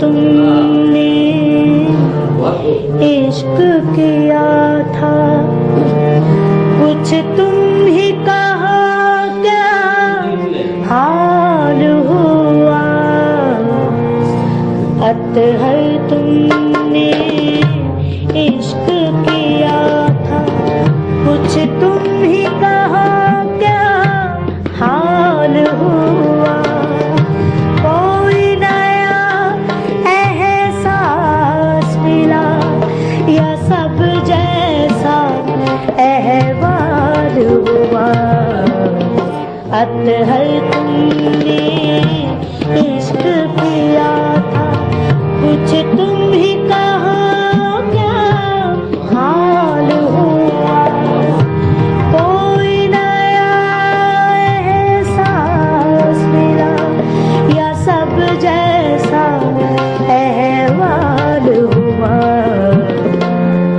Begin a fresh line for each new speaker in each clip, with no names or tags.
तुमने इश्क किया था, कुछ तुम ही कहा क्या हाल हुआ। अतहर तुमने इश्क किया था, कुछ तुम ही कहा क्या हाल हुआ। कोई नया एहसास मिला या सब जैसा अहवाल हुआ। अतहर तुमने इश्क किया था, कुछ तुम ही कहा क्या हाल हुआ। कोई नया एहसास मिला या सब जैसा अहवाल हुआ।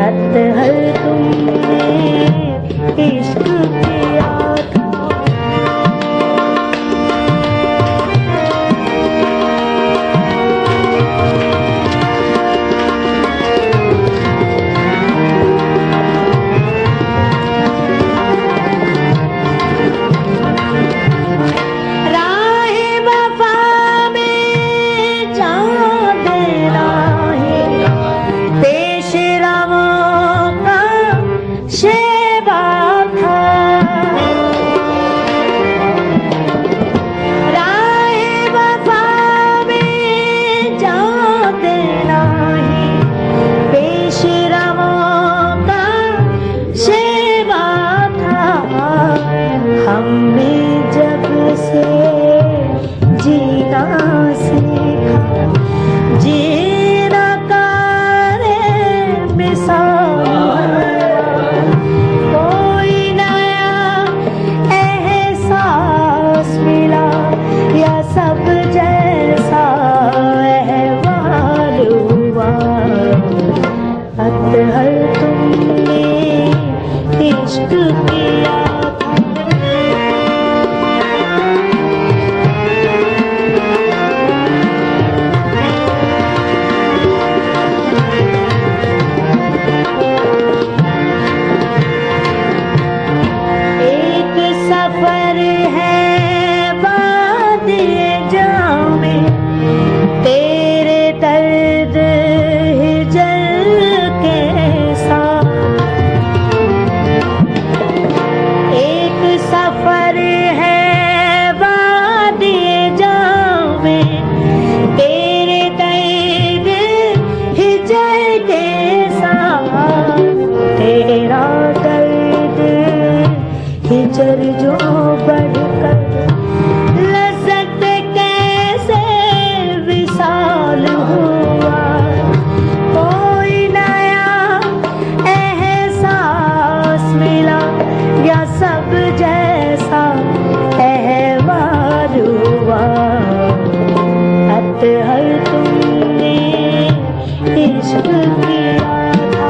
अतहर तुमने इश्क किया था। हमने जब से जीना सीखा, जीना कारे मिसाल। कोई नया एहसास मिला या सब जैसा अहवाल हुआ। अतहर तुमने इश्क किया। सफर है वादिए जामे, तेरे दर्द हिजर के साथ। एक सफर है वादिए जामे, तेरे दर्द हिजर के साथ। तेरा दर्द हिजर जो बढ़कर लज़्ज़त कैसे विसाल हुआ। कोई नया एहसास मिला या सब जैसा अहवाल हुआ। अतहर तुमने इश्क किया था।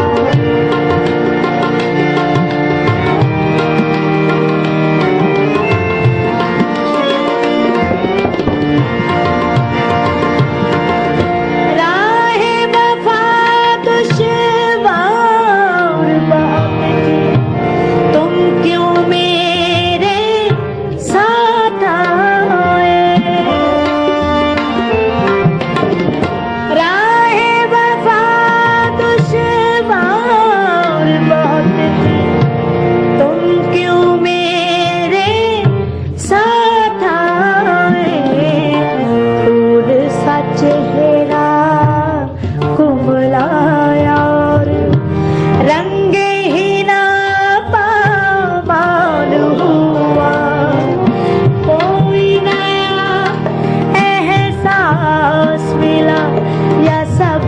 चेहरा कुमलाया और रंगे ही ना पामाल हुआ। कोई नया एहसास मिला या सब